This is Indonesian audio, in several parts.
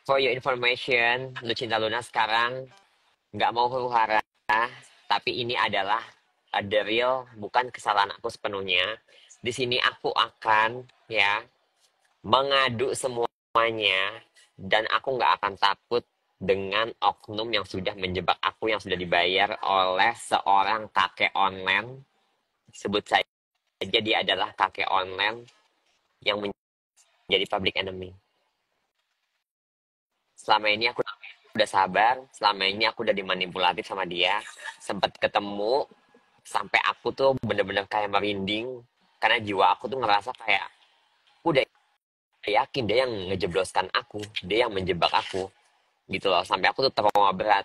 For your information, Lucinta Luna sekarang nggak mau huru-hara, tapi ini adalah the real, bukan kesalahan aku sepenuhnya. Di sini aku akan ya mengadu semuanya dan aku nggak akan takut dengan oknum yang sudah menjebak aku yang sudah dibayar oleh seorang kakek online. Sebut saja dia adalah kakek online yang menjadi public enemy. Selama ini aku udah sabar, selama ini aku udah dimanipulatif sama dia. Sempat ketemu, sampai aku tuh bener-bener kayak merinding. Karena jiwa aku tuh ngerasa kayak, aku udah yakin dia yang ngejebloskan aku. Dia yang menjebak aku. Gitu loh, sampai aku tuh trauma berat.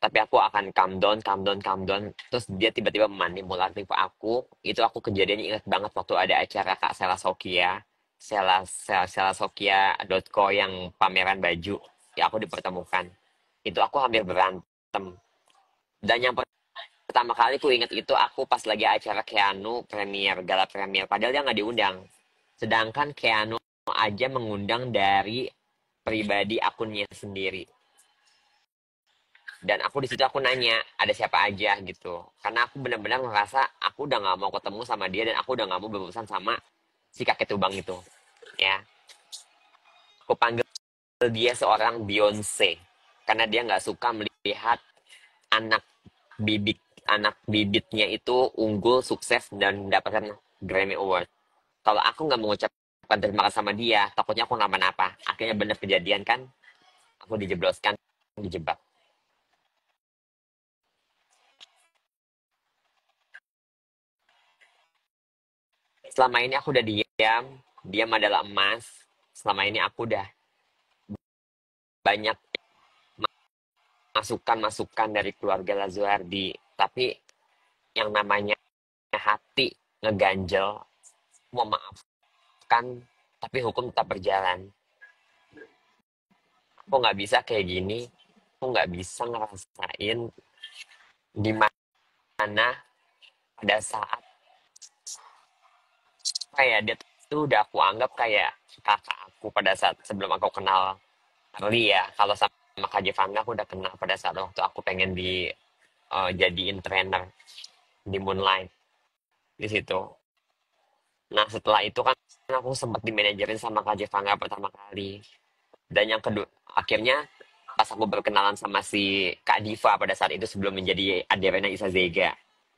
Tapi aku akan calm down, calm down, calm down. Terus dia tiba-tiba memanipulatif aku. Itu aku kejadiannya ingat banget waktu ada acara Kak Sela Sokia. Selasokia.co yang pameran baju. Ya aku dipertemukan. Itu aku hampir berantem. Dan yang pertama kali ku ingat itu aku pas lagi acara Keanu premier, gala premier. Padahal dia nggak diundang. Sedangkan Keanu aja mengundang dari pribadi akunnya sendiri. Dan aku di situ aku nanya ada siapa aja gitu, karena aku benar-benar ngerasa aku udah nggak mau ketemu sama dia dan aku udah nggak mau berurusan sama si kakek tubang itu ya. Aku panggil dia seorang Beyonce karena dia nggak suka melihat anak bibit anak bibitnya itu unggul, sukses dan mendapatkan Grammy Award. Kalau aku nggak mengucapkan terima kasih sama dia, takutnya aku napa-napa. Akhirnya benar kejadian kan, aku dijebloskan, dijebak. Selama ini aku udah diam, diam adalah emas. Selama ini aku udah banyak masukan-masukan dari keluarga Lazuardi, tapi yang namanya hati ngeganjel, mau maafkan, tapi hukum tetap berjalan. Aku nggak bisa kayak gini, aku nggak bisa ngerasain di mana pada saat kayak dia tuh udah aku anggap kayak kakak aku pada saat sebelum aku kenal Harley ya. Kalau sama Kak Jevanga aku udah kenal pada saat waktu aku pengen jadiin trainer di Moonlight di situ. Nah setelah itu kan aku sempat dimanajerin sama Kak Jevanga pertama kali. Dan yang kedua, akhirnya pas aku berkenalan sama si Kak Diva pada saat itu sebelum menjadi Adelina Isa Zega.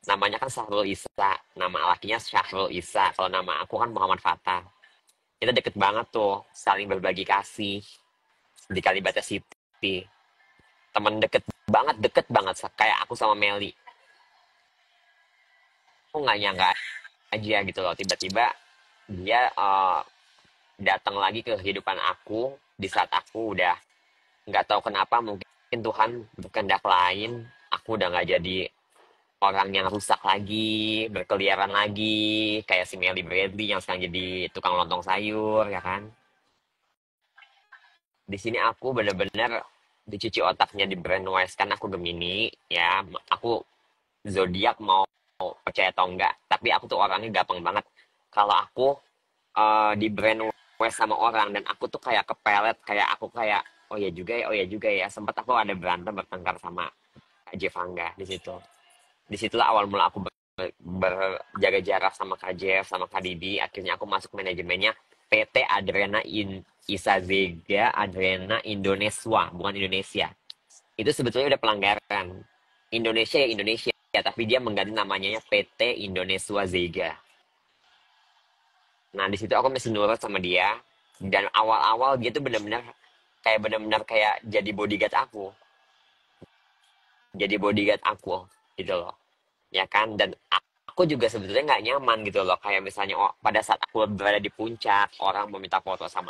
Namanya kan Syahrul Isa, nama lakinya Syahrul Isa. Kalau nama aku kan Muhammad Fatah. Kita deket banget tuh, saling berbagi kasih di Kalibata City. Temen deket banget, kayak aku sama Meli. Aku nggak nyangka aja gitu loh, tiba-tiba dia datang lagi ke kehidupan aku di saat aku udah nggak tahu kenapa, mungkin Tuhan berkehendak lain, aku udah nggak jadi orang yang rusak lagi, berkeliaran lagi kayak si Melly Bradley yang sekarang jadi tukang lontong sayur ya kan. Di sini aku bener-bener dicuci otaknya, di brainwash kan aku Gemini ya. Aku zodiak mau percaya atau enggak, tapi aku tuh orangnya gampang banget kalau aku di brainwash sama orang, dan aku tuh kayak kepelet, kayak aku kayak oh ya juga ya, oh ya juga ya. Sempat aku ada berantem bertengkar sama Kak Jeff Angga di situ. Disitulah awal mula aku berjaga jarak sama Kak Jeff, sama Kak Didi. Akhirnya aku masuk manajemennya PT Adrena Isa Vega Adrena Indonesia, bukan Indonesia. Itu sebetulnya udah pelanggaran. Indonesia ya Indonesia, tapi dia mengganti namanya PT Indonesia Zega. Nah, di situ aku masih nurut sama dia. Dan awal-awal dia tuh benar-benar kayak jadi bodyguard aku. Jadi bodyguard aku gitu loh. Ya kan? Dan aku juga sebetulnya nggak nyaman gitu loh. Kayak misalnya pada saat aku berada di puncak, orang mau minta foto sama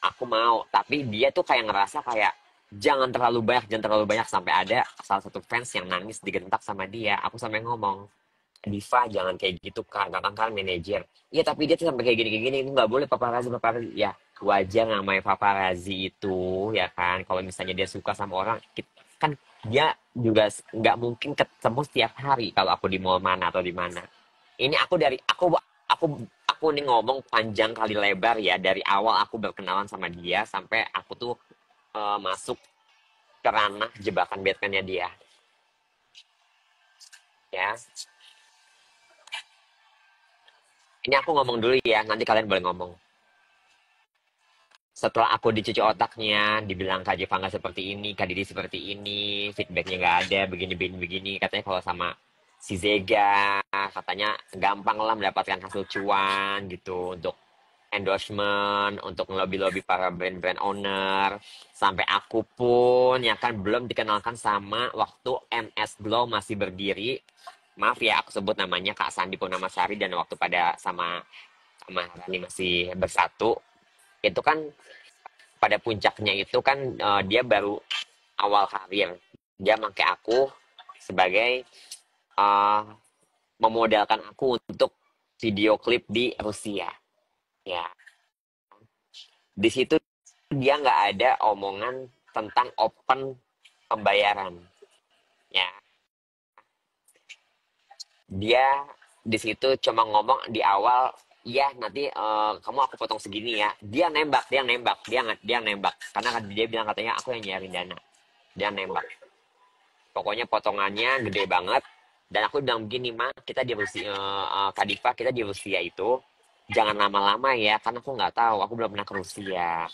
aku mau. Tapi dia tuh kayak ngerasa kayak jangan terlalu banyak, sampai ada salah satu fans yang nangis digentak sama dia. Aku sampai ngomong, Diva jangan kayak gitu kak, kakak kan manajer. Iya tapi dia tuh sampai kayak gini, itu nggak boleh paparazi paparazi. Ya wajar namanya paparazi itu ya kan. Kalau misalnya dia suka sama orang, kan dia juga nggak mungkin ketemu setiap hari kalau aku di mall mana atau di mana. Ini aku aku nih ngomong panjang kali lebar ya dari awal aku berkenalan sama dia sampai aku tuh masuk ke ranah jebakan Batman-nya dia. Ya, ini aku ngomong dulu ya, nanti kalian boleh ngomong. Setelah aku dicuci otaknya, dibilang Kak Jeva nggak seperti ini, Kak Didi seperti ini, feedbacknya nggak ada, begini, begini, begini. Katanya kalau sama si Zega, katanya gampang lah mendapatkan hasil cuan gitu untuk endorsement, untuk ngelobi-lobi para brand-brand owner. Sampai aku pun ya kan belum dikenalkan sama waktu MS Glow masih berdiri. Maaf ya, aku sebut namanya Kak Sandi Purnamasari dan waktu pada sama Rani masih bersatu. Itu kan pada puncaknya itu kan dia baru awal karir. Dia pakai aku sebagai uh, memodalkan aku untuk video klip di Rusia. Ya, di situ dia nggak ada omongan tentang open pembayaran. Ya, dia di situ cuma ngomong di awal, iya nanti kamu aku potong segini ya. Dia nembak. Karena kan dia bilang katanya aku yang nyari dana. Dia nembak. Pokoknya potongannya gede banget. Dan aku bilang begini, mah kita di Rusia, Kadifa kita di Rusia itu jangan lama-lama ya, karena aku nggak tahu, aku belum pernah ke Rusia.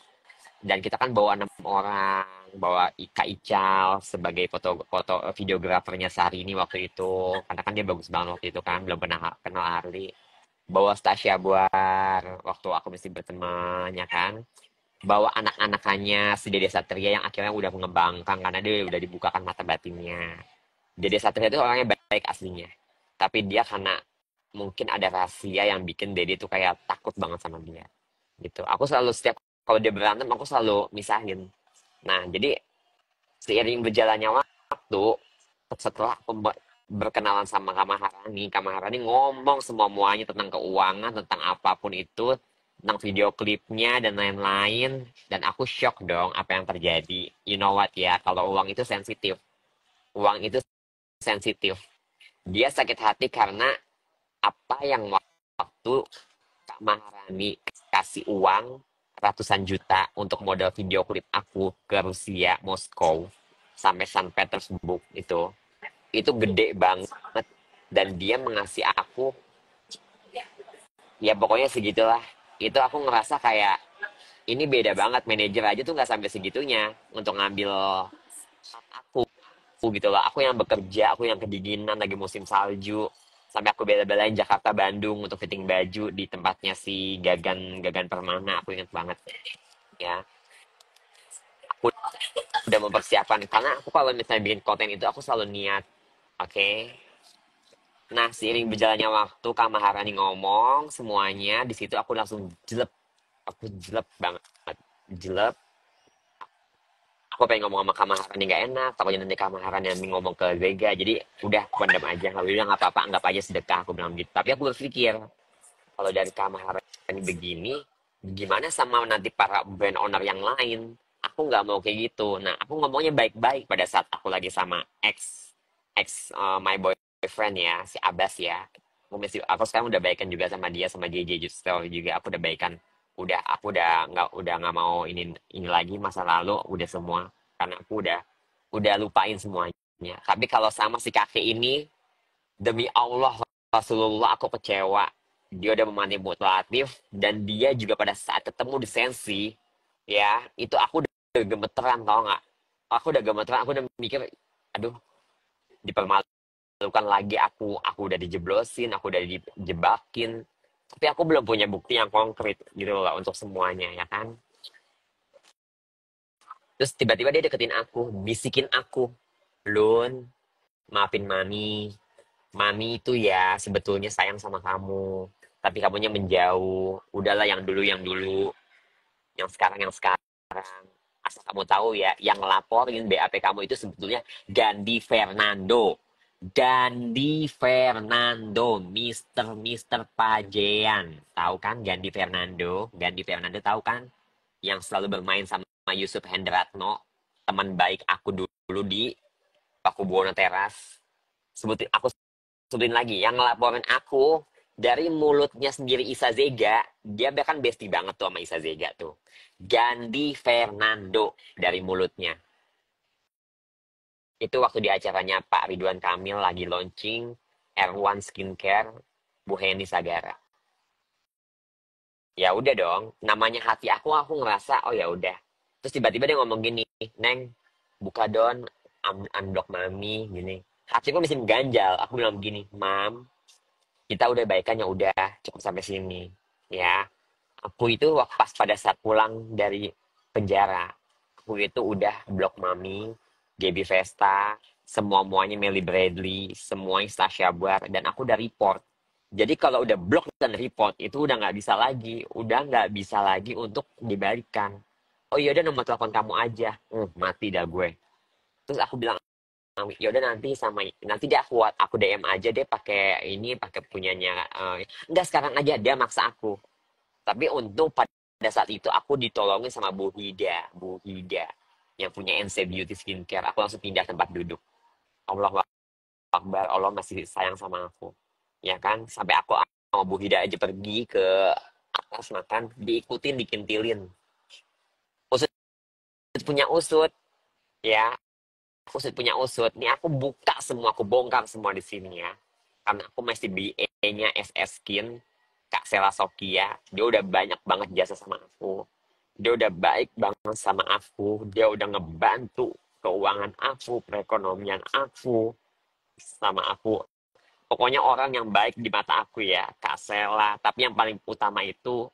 Dan kita kan bawa 6 orang, bawa Ika Ical sebagai foto videografernya sehari ini waktu itu, karena kan dia bagus banget waktu itu kan, belum pernah kenal Arli. Bawa Stasia Buar waktu aku mesti berteman ya kan, bawa anak-anakannya si Dede Satria yang akhirnya udah mengembangkan karena dia udah dibukakan mata batinnya. Dede Satria itu orangnya baik aslinya, tapi dia karena mungkin ada rahasia yang bikin Dede tuh kayak takut banget sama dia gitu. Aku selalu setiap kalau dia berantem aku selalu misahin. Nah, jadi seiring berjalannya waktu, setelah berkenalan sama Kak Maharani ngomong semua muanya tentang keuangan, tentang apapun itu, tentang video klipnya dan lain-lain, dan aku shock dong apa yang terjadi. You know what ya, kalau uang itu sensitif. Uang itu sensitif. Dia sakit hati karena apa yang waktu Kak Maharani kasih uang ratusan juta untuk modal video klip aku ke Rusia, Moskow, sampai Saint Petersburg itu gede banget dan dia mengasih aku ya pokoknya segitulah. Itu aku ngerasa kayak ini beda banget, manajer aja tuh nggak sampai segitunya untuk ngambil aku gitu loh. Aku yang bekerja, aku yang kedinginan lagi musim salju, sampai aku bela-belain Jakarta Bandung untuk fitting baju di tempatnya si Gagan Gagan Permana, aku inget banget ya. Aku udah mempersiapkan karena aku kalau misalnya bikin konten itu aku selalu niat, oke. Okay? Nah, seiring berjalannya waktu Kak Maharani ngomong semuanya, di situ aku langsung jelek, aku jelek banget, jelek. Aku pengen ngomong sama Kak Maharani nggak enak, takutnya nanti Kak Maharani yang ngomong ke Vega, jadi udah pendam aja, kalau bilang nggak apa-apa, anggap aja sedekah, aku bilang gitu. Tapi aku berpikir kalau dari Kak Maharani begini, gimana sama nanti para brand owner yang lain? Aku nggak mau kayak gitu. Nah, aku ngomongnya baik-baik pada saat aku lagi sama ex ex my boyfriend ya, si Abbas ya. Aku sekarang udah baikan juga sama dia, sama JJ Story juga. Aku udah baikan. Aku udah nggak mau ini lagi masa lalu, udah semua. Karena aku udah lupain semuanya. Tapi kalau sama si kakek ini, demi Allah Rasulullah aku kecewa. Dia udah memanipulatif dan dia juga pada saat ketemu di sensi ya itu aku udah gemeteran tau nggak? Aku udah gemeteran, aku udah mikir, aduh dipermalukan lagi aku udah dijeblosin, aku udah dijebakin. Tapi aku belum punya bukti yang konkret gitu loh untuk semuanya ya kan. Terus tiba-tiba dia deketin aku, bisikin aku, Lun, maafin Mami. Mami itu ya sebetulnya sayang sama kamu. Tapi kamunya menjauh. Udahlah yang dulu. Yang sekarang. Asal kamu tahu ya, yang ngelaporin BAP kamu itu sebetulnya Gandhi Fernando. Gandhi Fernando, Mister Pajean. Tahu kan Gandhi Fernando? Gandhi Fernando tahu kan? Yang selalu bermain sama Yusuf Hendratno, teman baik aku dulu di Pakubuwono Teras. Aku sebutin lagi, yang ngelaporin aku Dari mulutnya sendiri Isa Zega, dia bahkan bestie banget tuh sama Isa Zega tuh. Gandhi Fernando dari mulutnya. Itu waktu di acaranya Pak Ridwan Kamil lagi launching R1 Skincare Bu Heni Sagara. Ya udah dong, namanya hati aku ngerasa oh ya udah. Terus tiba-tiba dia ngomong gini, Neng, buka don, unblock mami gini. Hatiku masih ganjal. Aku bilang begini, Mam, kita udah baikan ya udah cukup sampai sini. Ya, aku itu pas pada saat pulang dari penjara, aku itu udah blok mami, Gaby Vesta, semua-muanya Melly Bradley, semuanya Stasha Bar, dan aku udah report. Jadi kalau udah blok dan report, itu udah nggak bisa lagi untuk dibalikan. Oh iya udah nomor telepon kamu aja. Mati dah gue. Terus aku bilang, ya udah nanti dia aku DM aja deh pakai ini pakai punyanya. Enggak sekarang aja dia maksa aku. Tapi untung pada saat itu aku ditolongin sama Bu Hida yang punya NC Beauty Skincare. Aku langsung pindah tempat duduk. Allah Akbar, Allah masih sayang sama aku. Ya kan, sampai aku sama Bu Hida aja pergi ke atas makan, diikutin, dikintilin. Usut punya usut, ya. Usut punya usut. Nih aku buka semua, aku bongkar semua di sini ya. Karena aku masih BA-nya SS Skin, Kak Sela Sokia. Dia udah banyak banget jasa sama aku. Dia udah baik banget sama aku. Dia udah ngebantu keuangan aku, perekonomian aku, sama aku. Pokoknya orang yang baik di mata aku ya, Kak Sela. Tapi yang paling utama itu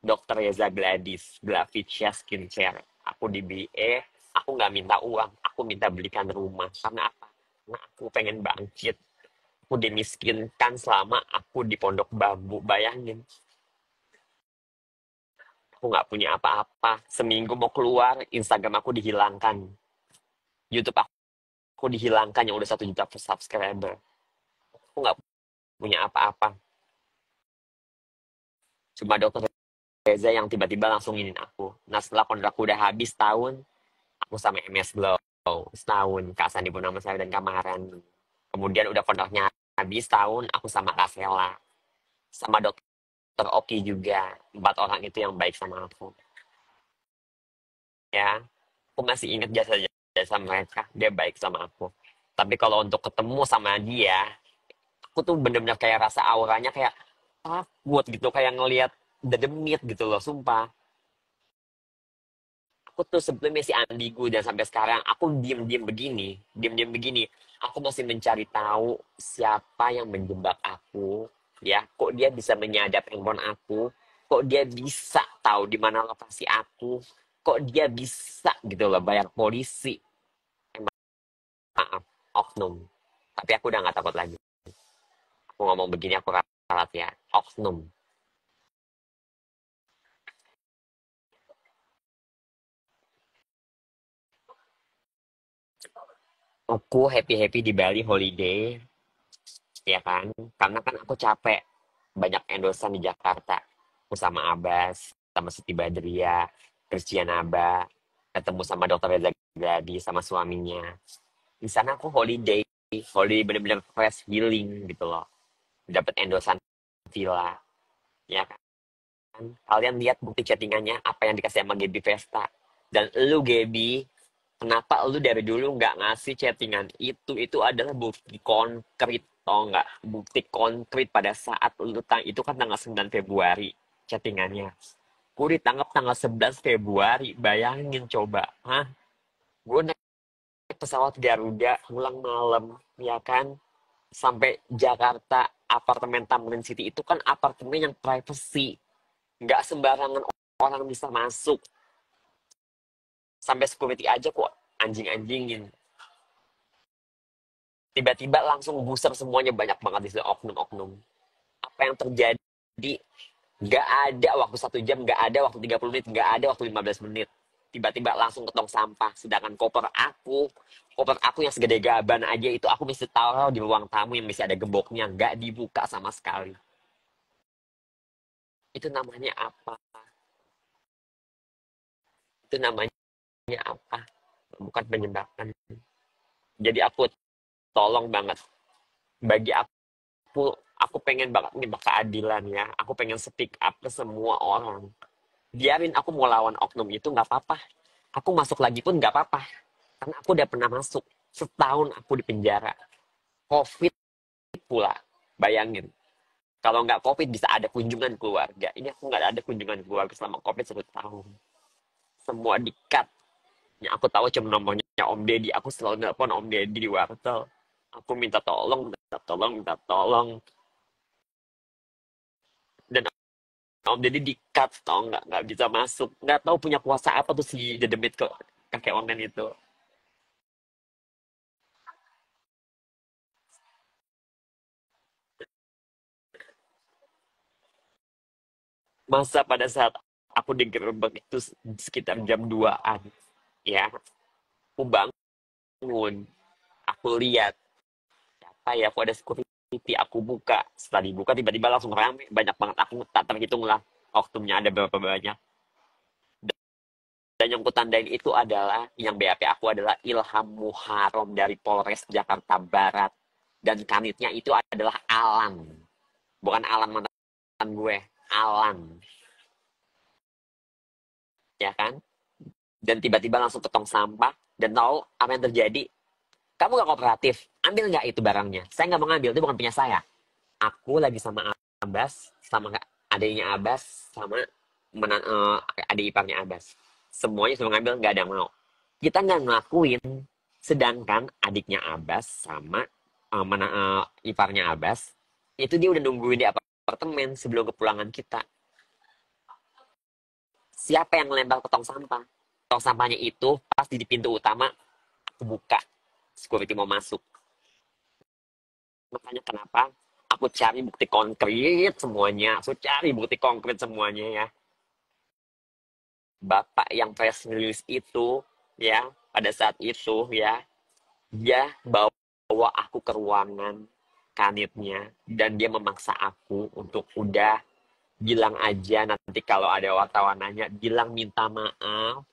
Dr. Reza Gladys, Glavicia Skincare. Aku di BA, aku nggak minta uang, aku minta belikan rumah. Karena apa? Karena aku pengen bangkit. Aku dimiskinkan selama aku di Pondok Bambu. Bayangin, aku nggak punya apa-apa. Seminggu mau keluar, Instagram aku dihilangkan. YouTube aku dihilangkan yang udah 1 juta subscriber. Aku nggak punya apa-apa. Cuma dokter Reza yang tiba-tiba langsung ingin aku. Nah setelah kontrak udah habis tahun, aku sama MS Glow. Setahun, Kak Sandi Purnama saya dan Kamaran. Kemudian udah kontraknya habis tahun, aku sama Kak Sela. Sama dokter Oki juga. 4 orang itu yang baik sama aku. Ya, aku masih ingat jasa-jasa mereka. Dia baik sama aku. Tapi kalau untuk ketemu sama dia, aku tuh bener-bener kayak rasa auranya kayak takut gitu. Kayak ngelihat dedemit gitu loh, sumpah. Aku tuh sebetulnya masih ambigu dan sampai sekarang aku diem-diem begini. Aku masih mencari tahu siapa yang menjebak aku, ya. Kok dia bisa menyadap handphone aku? Kok dia bisa tahu di mana lokasi aku? Kok dia bisa gitu loh bayar polisi? Maaf, oknum. Tapi aku udah nggak takut lagi. Aku ngomong begini aku ralat ya, oknum. Aku happy-happy di Bali holiday, ya kan? Karena kan aku capek banyak endosan di Jakarta. Aku sama Abbas, sama Siti Badria, Christian Aba, ketemu sama Dokter Reza Gadi, sama suaminya. Di sana aku holiday bener-bener fresh healing gitu loh. Dapat endosan villa, ya kan? Kalian lihat bukti chattingannya, apa yang dikasih sama Gaby Vesta. Dan lu Gaby, kenapa lu dari dulu nggak ngasih chattingan itu adalah bukti konkret, tau nggak? Bukti konkret pada saat lu itu kan tanggal 9 Februari chattingannya. Gue ditangkap tanggal 11 Februari, bayangin coba. Hah? Gue naik pesawat Garuda pulang malam, ya kan? Sampai Jakarta, apartemen Tamrin City itu kan apartemen yang privacy. Nggak sembarangan orang bisa masuk. Sampai security aja kok anjing-anjingin. Tiba-tiba langsung booster semuanya banyak banget di situ oknum-oknum. Apa yang terjadi? Nggak ada waktu 1 jam, nggak ada waktu 30 menit, nggak ada waktu 15 menit. Tiba-tiba langsung ke tong sampah. Sedangkan koper aku yang segede gaban aja itu aku mesti taruh di ruang tamu yang mesti ada gemboknya. Nggak dibuka sama sekali. Itu namanya apa? Itu namanya apa? Bukan penyebaran. Jadi aku tolong banget. Bagi aku Aku pengen banget minta keadilan ya. Aku pengen speak up ke semua orang. Biarin aku mau lawan oknum itu nggak apa-apa. Aku masuk lagi pun nggak apa-apa. Karena aku udah pernah masuk. Setahun aku di penjara. COVID pula. Bayangin. Kalau nggak COVID bisa ada kunjungan keluarga. Ini aku nggak ada kunjungan keluarga selama COVID 1 tahun. Semua di-cut. Yang aku tahu cuma nomornya Om Deddy. Aku selalu nelpon Om Deddy di wartel. Aku minta tolong, minta tolong, minta tolong. Dan Om Deddy di-cut, tau nggak bisa masuk. Nggak tahu punya kuasa apa tuh si Dedemit ke kakek online itu. Masa pada saat aku digerebek itu sekitar jam 2-an. Ya, aku bangun. Aku lihat, apa ya, aku ada security. Aku buka. Setelah dibuka, tiba-tiba langsung rame. Banyak banget. Aku tak terhitung lah. Oknumnya ada berapa banyak. Dan yang kutandain itu adalah, yang BAP aku adalah Ilham Muharom dari Polres Jakarta Barat. Dan kanitnya itu adalah Alan. Bukan Alan mantan gue. Alan. Ya kan? Dan tiba-tiba langsung ke tong sampah. Dan tahu apa yang terjadi? Kamu gak kooperatif. Ambil nggak itu barangnya? Saya nggak mau ngambil. Itu bukan punya saya. Aku lagi sama Abbas. Sama adiknya Abbas. Sama adik iparnya Abbas. Semuanya sudah ngambil. Nggak ada yang mau. Kita nggak ngelakuin. Sedangkan adiknya Abbas sama iparnya Abbas. Itu dia udah nungguin di apartemen sebelum kepulangan kita. Siapa yang melempar ke tong sampah? Tong sampahnya itu pas di pintu utama aku buka. Security mau masuk. Makanya kenapa aku cari bukti konkret semuanya. Aku cari bukti konkret semuanya ya. Bapak yang press release itu ya, pada saat itu ya, dia bawa aku ke ruangan kanitnya dan dia memaksa aku untuk udah bilang aja nanti kalau ada wartawan nanya, bilang minta maaf.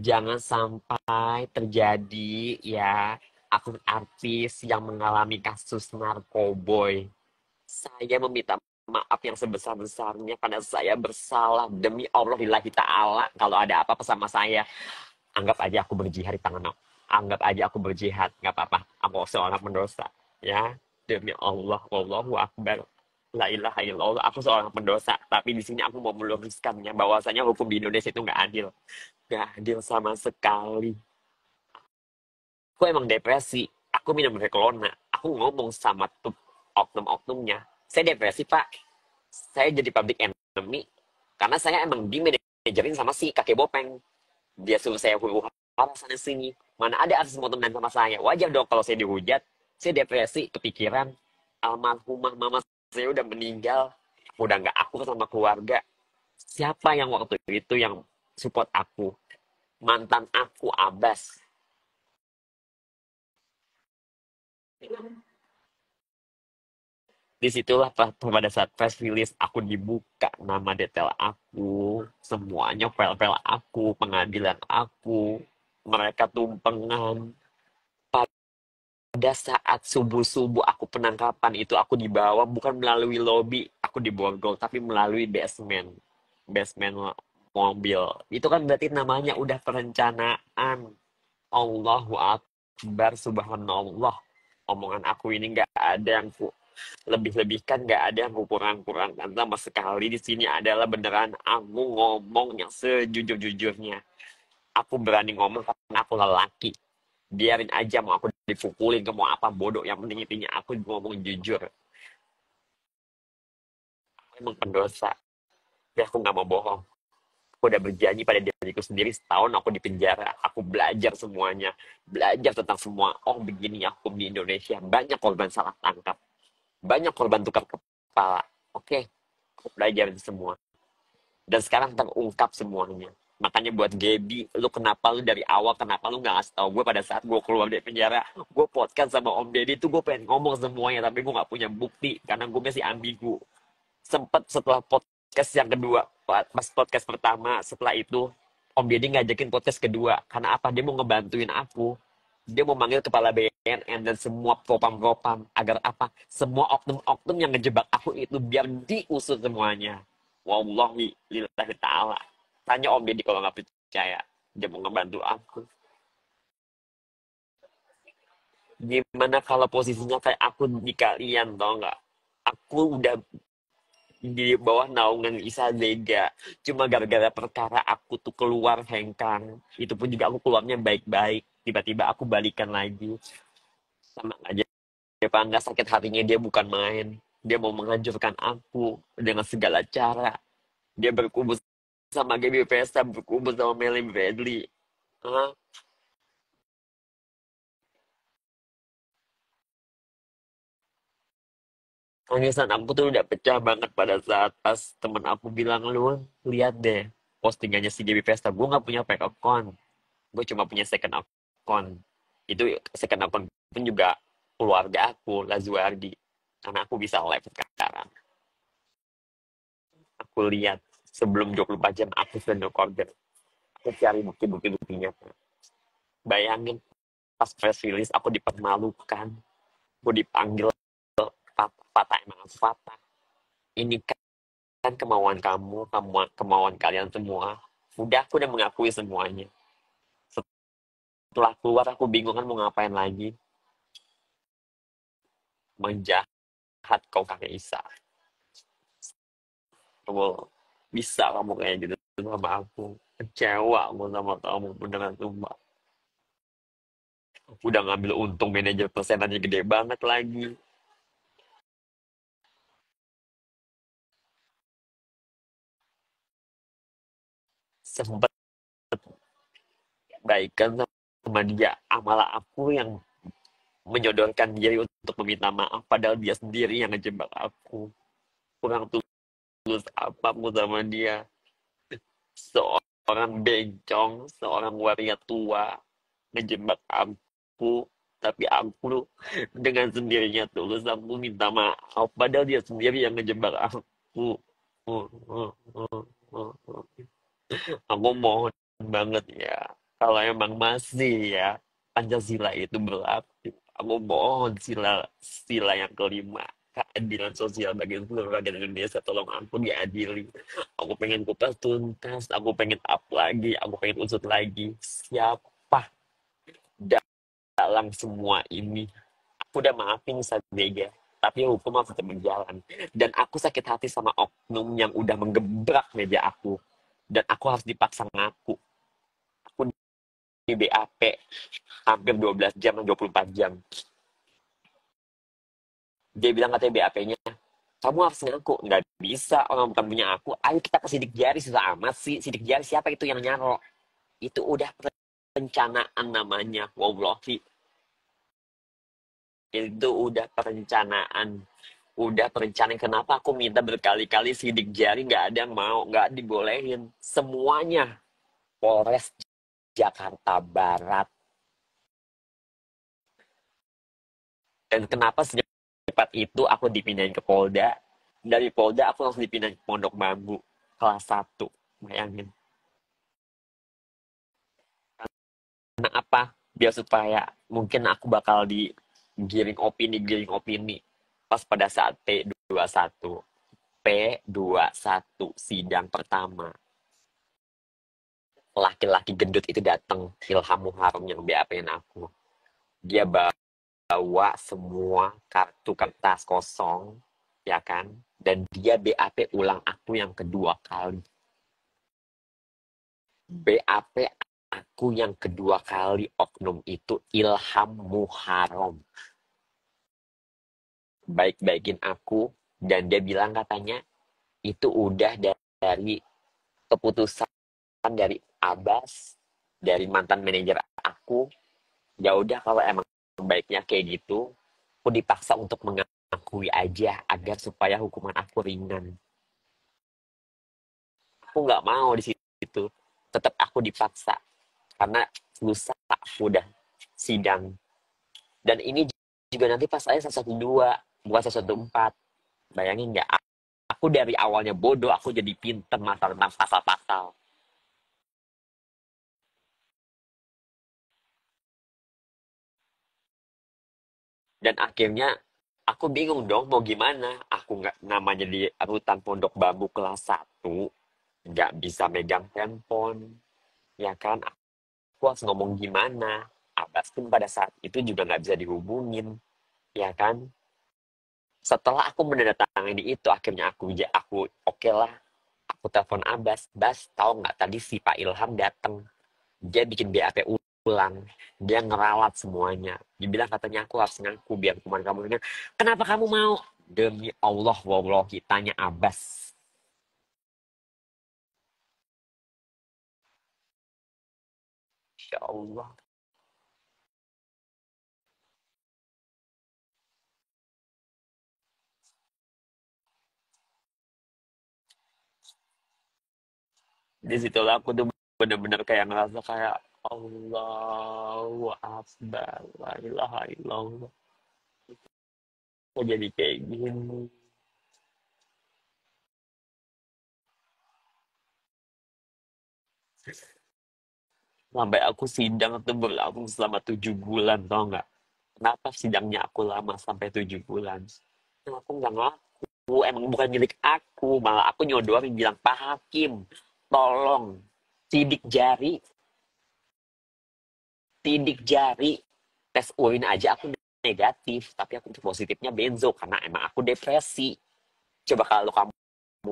Jangan sampai terjadi ya akun artis yang mengalami kasus narkoboy. Saya meminta maaf yang sebesar-besarnya karena saya bersalah. Demi Allah lillahi ta'ala. Kalau ada apa-apa sama saya, anggap aja aku berjihad di tangan Allah. Anggap aja aku berjihad. Nggak apa-apa. Aku seorang pendosa. Ya. Demi Allah. Wallahu Akbar. La ilaha illallah. Aku seorang pendosa. Tapi di sini aku mau meluruskannya. Bahwasanya hukum di Indonesia itu nggak adil. Nggak adil sama sekali. Aku emang depresi. Aku minum Reklona. Aku ngomong sama tuh oknum-oknumnya. Saya depresi, Pak. Saya jadi public enemy. Karena saya emang dimanajerin sama si kakek Bopeng. Dia suruh saya huru hara sana sini. Mana ada akses mau temenan sama saya. Wajar dong kalau saya dihujat. Saya depresi, kepikiran. Almarhumah mama saya udah meninggal. Udah nggak aku sama keluarga. Siapa yang waktu itu yang support aku? Mantan aku, Abbas. Disitulah pada saat press release aku dibuka nama detail aku, semuanya file-file aku, pengadilan aku, mereka tumpengan. Pada saat subuh-subuh aku penangkapan itu aku dibawa bukan melalui lobi, aku diborgol, tapi melalui basement mobil. Itu kan berarti namanya udah perencanaan. Allahu Akbar, subhanallah. Omongan aku ini nggak ada yang lebih-lebihkan, nggak ada yang kurang-kurangkan sama sekali. Di sini adalah beneran aku ngomong yang sejujur-jujurnya. Aku berani ngomong karena aku lelaki. Biarin aja mau aku dipukulin ke mau apa bodoh, yang penting intinya aku ngomong jujur. Aku emang pendosa, tapi aku nggak mau bohong. Aku udah berjanji pada diriku sendiri, setahun aku di penjara. Aku belajar semuanya, belajar tentang semua. Oh begini ya hukum di Indonesia. Banyak korban salah tangkap, banyak korban tukar kepala. Oke, aku belajar itu semua. Dan sekarang terungkap semuanya. Makanya buat Gaby, lu kenapa lu dari awal, kenapa lu nggak ngasih tau gue pada saat gue keluar dari penjara. Gue podcast sama Om Deddy tuh gue pengen ngomong semuanya, tapi gue nggak punya bukti, karena gue masih ambigu. Sempet setelah podcast yang kedua, pas podcast pertama, setelah itu, Om Deddy ngajakin podcast kedua. Karena apa? Dia mau ngebantuin aku. Dia mau manggil kepala BNN dan semua propam-propam agar apa? Semua oknum-oknum yang ngejebak aku itu biar diusut semuanya. Wallahi lillahi ta'ala. Tanya Om Deddy kalau nggak percaya. Dia mau ngebantu aku. Gimana kalau posisinya kayak aku di kalian, tau nggak? Aku udah di bawah naungan Isa Lega. Cuma gara-gara perkara aku tuh keluar hengkang. Itu pun juga aku keluarnya baik-baik. Tiba-tiba aku balikan lagi. Sama aja. Pangga sakit hatinya dia bukan main. Dia mau menghancurkan aku dengan segala cara. Dia berkumpul sama Gaby Pesta, berkumpul sama Melly Bradley. Hah? Tangisan aku tuh udah pecah banget pada saat pas temen aku bilang, lu lihat deh postingannya si Gaby Pesta. Gue nggak punya fake account. Gue cuma punya second account. Itu second account pun juga keluarga aku, Lazuardi. Karena aku bisa live sekarang. Aku lihat sebelum 24 jam aku sudah order. Aku cari bukti-bukti nyata. Bayangin pas press release aku dipermalukan. Aku dipanggil patah emang aku patah. Ini kan kemauan kamu, kemauan kalian semua. Aku udah mengakui semuanya. Setelah keluar aku bingung kan mau ngapain lagi. Menjahat kau kakek Isa. Kamu bisa kamu kayak gitu sama aku. Kecewa aku sama kamu beneran sumpah. Udah ngambil untung manajer persenannya gede banget lagi. Sempet baikan sama dia. Malah aku yang menyodorkan diri untuk meminta maaf padahal dia sendiri yang ngejebak aku. Kurang tulus apa aku sama dia. Seorang bencong, seorang waria tua ngejebak aku, tapi aku dengan sendirinya tulus aku minta maaf padahal dia sendiri yang ngejebak aku. Aku mohon banget ya, kalau emang masih ya Pancasila itu berlaku, aku mohon sila sila yang kelima, keadilan sosial bagi seluruh rakyat Indonesia, tolong aku diadili. Aku pengen kupas tuntas, aku pengen up lagi, aku pengen usut lagi. Siapa dalam semua ini? Aku udah maafin Sadega, tapi hukum harus tetap berjalan. Dan aku sakit hati sama oknum yang udah menggebrak meja aku. Dan aku harus dipaksa ngaku. Aku di BAP hampir 12 jam, 24 jam. Dia bilang katanya BAP-nya, kamu harus ngaku. Nggak bisa, orang bukan punya aku. Ayo kita ke sidik jari, susah amat sih. Sidik jari siapa itu yang nyaro? Itu udah perencanaan namanya. Wallahi, itu udah perencanaan. Udah perencanaan. Kenapa aku minta berkali-kali sidik jari, nggak ada yang mau. Nggak dibolehin. Semuanya. Polres Jakarta Barat. Dan kenapa secepat itu aku dipindahin ke Polda. Dari Polda aku langsung dipindahin ke Pondok Bambu. Kelas 1. Bayangin. Karena apa? Biar supaya mungkin aku bakal giring opini. Pas pada saat P21. P21 sidang pertama. Laki-laki gendut itu datang. Ilham Muharram yang BAP-in aku. Dia bawa semua kartu kertas kosong, ya kan? Dan dia BAP ulang aku yang kedua kali. BAP aku yang kedua kali oknum itu Ilham Muharram. Baik-baikin aku dan dia bilang katanya itu udah dari keputusan dari Abbas, dari mantan manajer aku. Ya udah kalau emang baiknya kayak gitu, aku dipaksa untuk mengakui aja agar supaya hukuman aku ringan. Aku nggak mau di situ. Tetap aku dipaksa karena lusa aku udah sidang. Dan ini juga nanti pas saya 112, bukan 114. Bayangin nggak? Aku dari awalnya bodoh, aku jadi pinter masalah tentang pasal-pasal. Dan akhirnya aku bingung dong mau gimana. Aku nggak namanya di rutan Pondok Bambu kelas 1, nggak bisa megang handphone, ya kan? Aku harus ngomong gimana. Abbas pun pada saat itu juga nggak bisa dihubungin, ya kan? Setelah aku menandatangani itu, akhirnya aku oke lah. Aku telepon Abbas, Bas, tahu nggak tadi si Pak Ilham datang. Dia bikin BAP ulang. Dia ngeralat semuanya. Dibilang katanya aku harus ngaku biar kuman kamu dengar. Kenapa kamu mau? Demi Allah, wallahi, tanya Abbas. Insya Allah. Di situlah aku tuh bener-bener kayak ngerasa kayak Allahu Akbar, la ilaha illallah. Kok jadi kayak gini? Sampai aku sidang tuh berlangsung selama 7 bulan, tau nggak? Kenapa sidangnya aku lama sampai 7 bulan? Aku nggak ngaku, emang bukan milik aku. Malah aku nyodorin bilang, Pak Hakim, tolong sidik jari, sidik jari. Tes urin aja aku negatif, tapi aku positifnya benzo karena emang aku depresi. Coba kalau kamu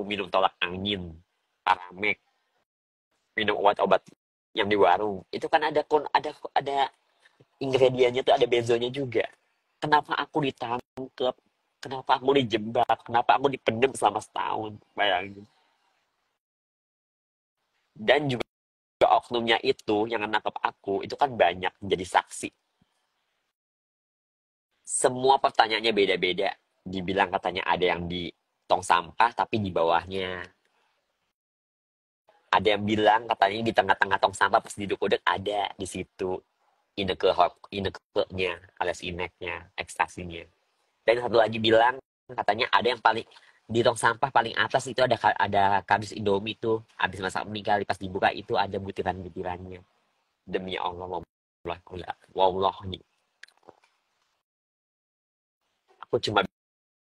minum tolak angin, paramek, minum obat-obat yang di warung, itu kan ada ingredientnya tuh ada benzonya juga. Kenapa aku ditangkep? Kenapa aku dijebak? Kenapa aku dipendem selama setahun? Bayangin. Dan juga oknumnya itu yang nangkep aku itu kan banyak menjadi saksi. Semua pertanyaannya beda-beda. Dibilang katanya ada yang di tong sampah tapi di bawahnya. Ada yang bilang katanya di tengah-tengah tong sampah pas duduk-duduk ada di situ ineke-nya alias ineknya, ekstasinya. Dan satu lagi bilang katanya ada yang paling di tong sampah paling atas itu ada kardus Indomie tuh habis masak mie kali pas dibuka itu ada butiran-butirannya. Demi Allah, wallah nih aku cuma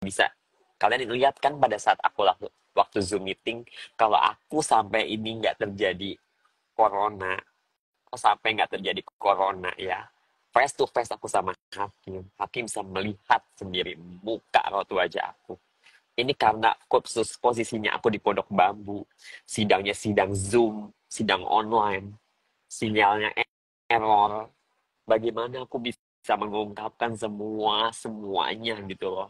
bisa kalian lihat kan pada saat aku waktu Zoom meeting kalau aku sampai ini nggak terjadi corona, kalau sampai nggak terjadi corona ya, face to face aku sama Hakim bisa melihat sendiri muka atau wajah aku. Ini karena kursus posisinya aku di Pondok Bambu, sidangnya sidang Zoom, sidang online, sinyalnya error. Bagaimana aku bisa mengungkapkan semuanya gitu loh.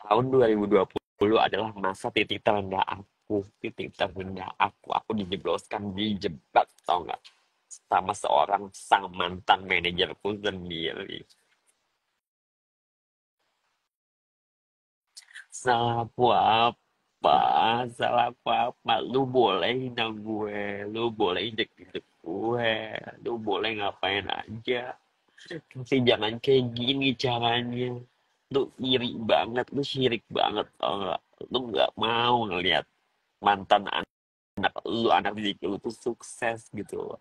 Tahun 2020 adalah masa titik terendah aku, titik terendah aku. Aku dijebloskan, dijebak, tau nggak? Sama seorang sang mantan manajerku sendiri. Salah aku apa? Salah aku apa? Lu boleh hina gue, lu boleh injek-injek gue, lu boleh ngapain aja. Tapi jangan kayak gini caranya. Lu iri banget, lu syirik banget, tau nggak? Lu nggak mau ngelihat mantan anak lu, anak didik lu tuh sukses gitu loh.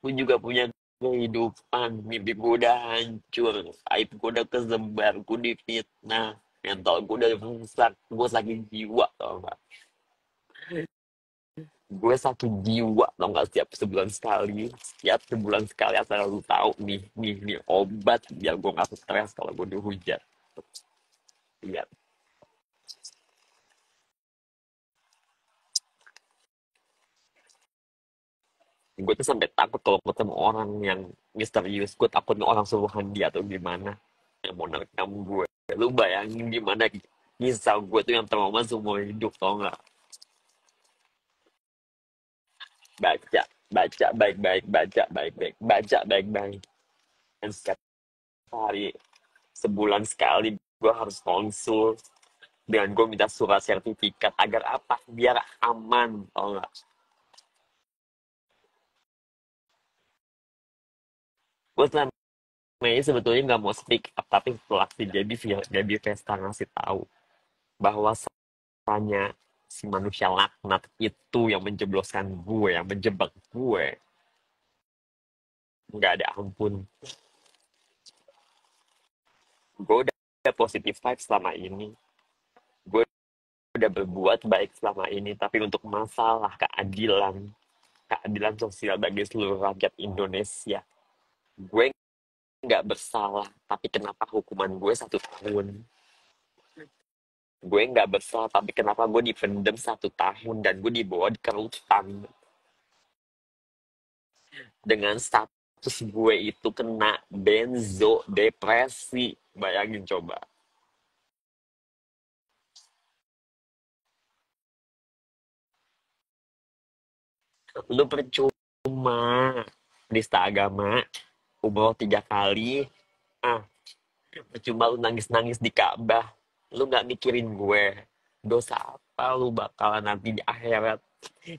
Gue juga punya kehidupan, mimpi gue udah hancur, aib gue udah kesebar, gue difitnah, mental gue udah rusak, gue sakit jiwa tau gak? Gue sakit jiwa tau gak, setiap sebulan sekali asal lu tahu nih obat biar gue gak stres kalau gue dihujat. Lihat, gue tuh sampai takut kalau ketemu orang yang misterius, gue takutnya orang suruhan dia atau gimana yang mau nerekam gue. Lu bayangin gimana kisah gue tuh yang trauma seumur hidup tau nggak? Baca, baca baik-baik, baca baik-baik, baca baik-baik. Dan setiap hari, sebulan sekali gue harus konsul dengan gue minta surat sertifikat agar apa? Biar aman tau nggak? Gue selama ini sebetulnya nggak mau speak up tapi setelah si Gaby Vesta ngasih tahu bahwa tanya si manusia laknat itu yang menjebloskan gue, yang menjebak gue. nggak ada ampun. Gue udah positif vibe selama ini. Gue udah berbuat baik selama ini, tapi untuk masalah keadilan sosial bagi seluruh rakyat Indonesia, gue nggak bersalah, tapi kenapa hukuman gue 1 tahun? Gue nggak bersalah, tapi kenapa gue dipendem 1 tahun dan gue dibawa ke rutan dengan status gue itu kena benzo, depresi. Bayangin coba. Lu percuma nista agama, umroh 3 kali, ah, percuma lu nangis-nangis di Ka'bah. Lu nggak mikirin gue. Dosa apa lu bakalan nanti di akhirat?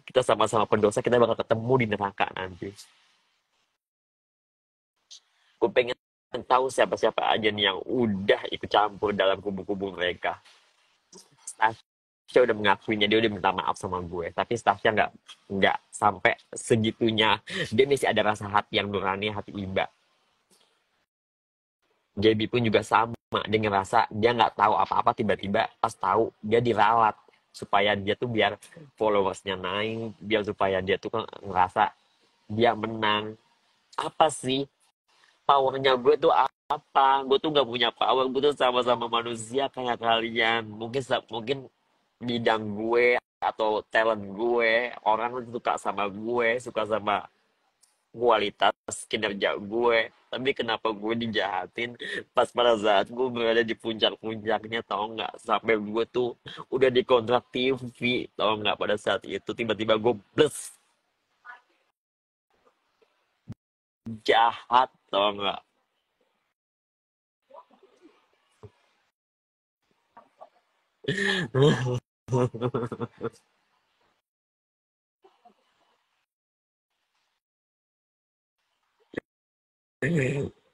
Kita sama-sama pendosa, kita bakal ketemu di neraka nanti. Gue pengen tahu siapa-siapa aja nih yang udah ikut campur dalam kubu-kubu mereka. Tasya udah mengakuinya, dia udah minta maaf sama gue, tapi Tasya nggak sampai segitunya. Dia masih ada rasa hati yang nurani, hati iba. JB pun juga sama, dia ngerasa dia nggak tahu apa-apa, tiba-tiba pas tahu dia diralat supaya dia tuh biar followersnya naik, biar supaya dia tuh kan ngerasa dia menang. Apa sih powernya gue tuh apa? Gue tuh nggak punya power, gue tuh sama-sama manusia kayak kalian. Mungkin bidang gue atau talent gue, orang tuh suka sama gue, suka sama kualitas kinerja gue. Tapi kenapa gue dijahatin pas pada saat gue berada di puncak-puncaknya, tau nggak? Sampai gue tuh udah dikontrak TV, tau nggak? Pada saat itu tiba-tiba gue bless, jahat, tau nggak?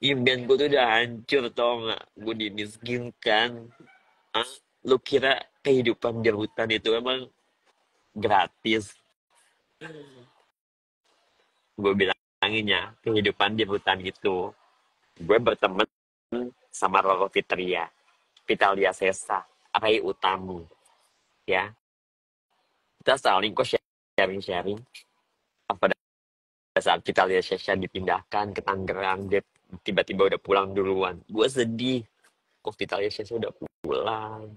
Impian gue tuh udah hancur, tau nggak? Gue dimiskinkan. Ah, lu kira kehidupan di hutan itu emang gratis? Gue bilangin ya, kehidupan di hutan itu, gue berteman sama Roro Fitria, Vitalia Sesa, Ray Utamu, ya. Kita saling kok sharing-sharing. Pada saat Vitalia Sesa dipindahkan ke Tangerang, dia tiba-tiba udah pulang duluan. Gue sedih, kok Vitalia Sesa udah pulang.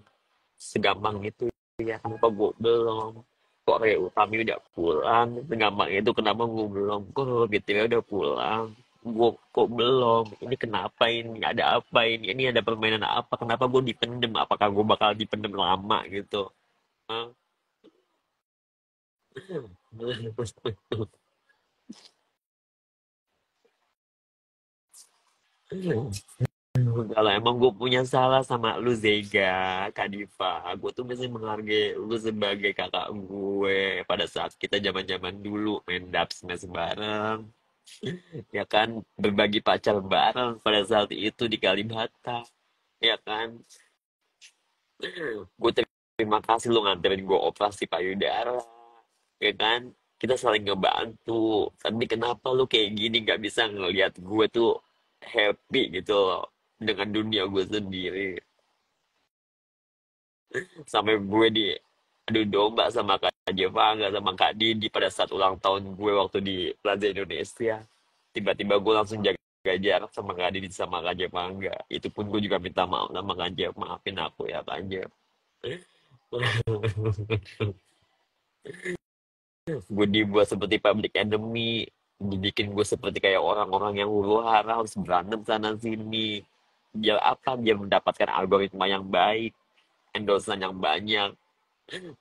Segampang itu ya, kenapa gue belum? Kok Ray Utami udah pulang, segampang itu kenapa gue belum? Kok Roro Fitria udah pulang? Gue kok belum? Ini kenapa ini? Ada apa ini? Ini ada permainan apa? Kenapa gue dipendem? Apakah gue bakal dipendem lama gitu? Hah? Kalau emang gue punya salah sama lu Zega, Kak Diva, gue tuh masih menghargai lu sebagai kakak gue pada saat kita zaman-zaman dulu main dubsmash bareng, ya kan, berbagi pacar bareng pada saat itu di Kalibata, ya kan. Gue terima kasih lu nganterin gue operasi payudara, ya kan. Kita saling ngebantu. Tapi kenapa lu kayak gini nggak bisa ngelihat gue tuh happy gitu loh dengan dunia gue sendiri. Sampai gue di adu domba sama Kak Jeva, nggak sama Kak Didi pada saat ulang tahun gue waktu di Plaza Indonesia. Tiba-tiba gue langsung jaga jarak sama Kak Didi sama Kak Jeva, enggak. Itu pun gue juga minta maaf sama Kak Jeff. Maafin aku ya Kak Jeff. Gue dibuat seperti public enemy, dibikin gue seperti kayak orang-orang yang huru hara harus berantem sana sini. Biar apa? Biar mendapatkan algoritma yang baik, endorsement yang banyak.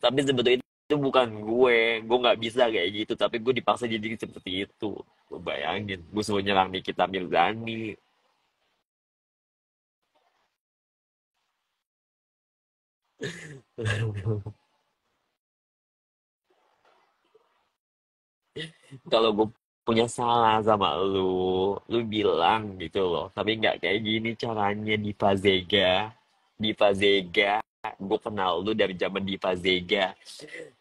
Tapi sebetulnya itu bukan gue nggak bisa kayak gitu. Tapi gue dipaksa jadi seperti itu. Gue bayangin, gue suruh nyerang Nikita Mirzani. Kalau gue punya salah sama lu bilang gitu loh. Tapi nggak kayak gini caranya Diva Zega. Diva Zega, gue kenal lu dari zaman Diva Zega.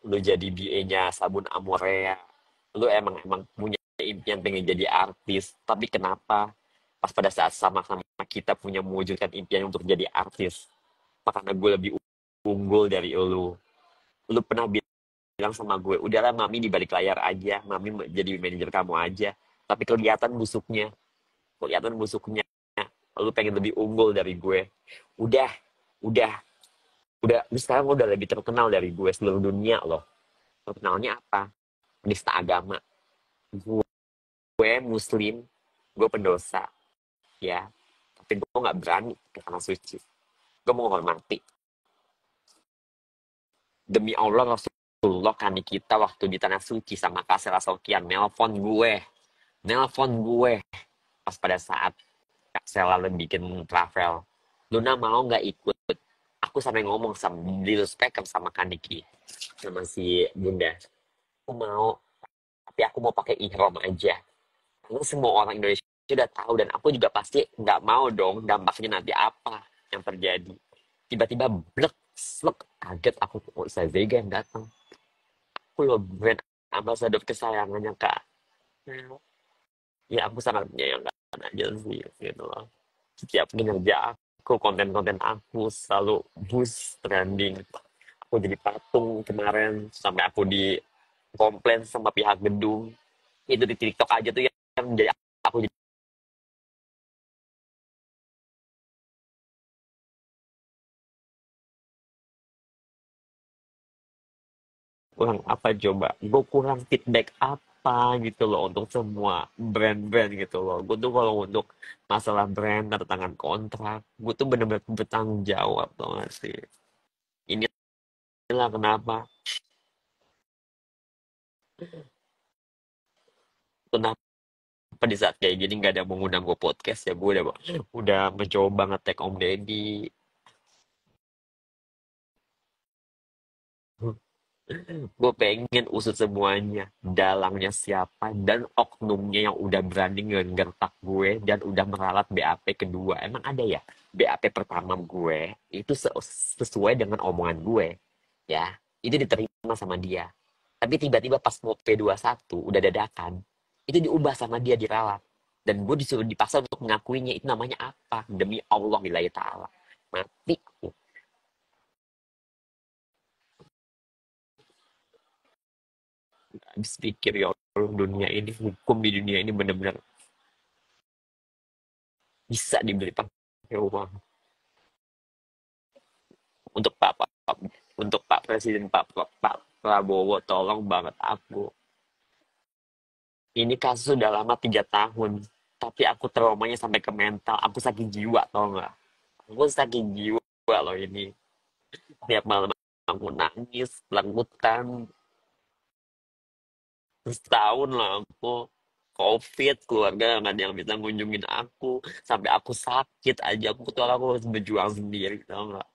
Lu jadi BA-nya Sabun Amorea. Lu emang emang punya impian pengen jadi artis, tapi kenapa pas pada saat sama-sama kita punya mewujudkan impian untuk jadi artis, apa karena gue lebih unggul dari lu pernah bilang sama gue, udahlah mami di balik layar aja, mami jadi manajer kamu aja, tapi kelihatan busuknya, lu pengen lebih unggul dari gue. Udah, udah, lu sekarang udah lebih terkenal dari gue seluruh dunia loh. Terkenalnya apa? Nista agama. Gue muslim, gue pendosa, ya. Tapi gue nggak berani ke tanah suci. Gue mau hormati. Demi Allah Rasulullah kan kita waktu di tanah suci sama Kasela Sokian nelpon gue pas pada saat Kak Sela bikin travel. Luna mau nggak ikut? Aku sampai ngomong sama Lil Speaker sama Kaniki sama si Bunda. Aku mau, tapi aku mau pakai ihram aja. Karena semua orang Indonesia sudah tahu dan aku juga pasti nggak mau dong dampaknya nanti apa yang terjadi. Tiba-tiba blek, slek, kaget aku tuh Ustaz Vega yang datang. Aku loh brand ambassador kesayangannya Kak. Ya aku sangat menyayangkan aja sih gitu loh. Setiap kinerja aku, konten-konten aku selalu boost trending. Aku jadi patung kemarin sampai aku di komplain sama pihak gedung. Itu di TikTok aja tuh yang menjadi aku jadi kurang apa coba? Gue kurang feedback apa gitu loh untuk semua brand-brand gitu loh. Gue tuh kalau untuk masalah brand, tanda tangan kontrak, gue tuh bener-bener bertanggung jawab tau gak sih? Inilah kenapa, kenapa di saat kayak gini nggak ada yang mengundang gue podcast ya gue udah mencoba ngetek Om Deddy. Gue pengen usut semuanya, dalangnya siapa dan oknumnya yang udah berani ngegertak gue dan udah meralat BAP kedua. Emang ada ya? BAP pertama gue itu sesuai dengan omongan gue, ya. Itu diterima sama dia. Tapi tiba-tiba pas mau P21 udah dadakan, itu diubah sama dia diralat. Dan gue disuruh dipaksa untuk mengakuinya. Itu namanya apa? Demi Allah billahi ta'ala. Mati aku. Habis pikir ya Allah, dunia ini, hukum di dunia ini benar-benar bisa dibeli pakai uang. Untuk untuk Pak Presiden Pak Prabowo, tolong banget aku. Ini kasus sudah lama 3 tahun, tapi aku traumanya sampai ke mental. Aku sakit jiwa, tau nggak? Aku sakit jiwa loh ini. Tiap malam aku nangis, lakukan setahun lah aku COVID, keluarga nggak ada yang bisa ngunjungin aku, sampai aku sakit aja aku tuh aku harus berjuang sendiri, tau nggak?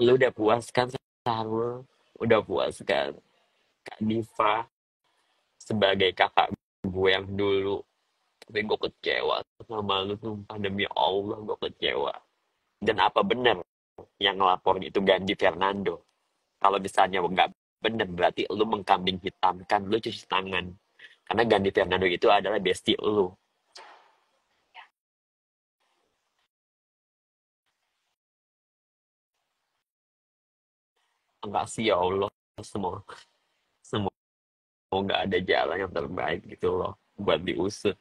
Lu udah puas kan Sarul? Udah puas kan Kak Diva sebagai kakak gue yang dulu? Tapi gue kecewa sama lu, sumpah demi Allah gue kecewa. Dan apa bener yang ngelaporin itu Gandhi Fernando? Kalau misalnya nggak bener berarti lu mengkambing hitamkan, lu cuci tangan. Karena Gandhi Fernando itu adalah bestie lu. Enggak sih ya Allah, semua semoga ada jalan yang terbaik gitu loh buat diusut.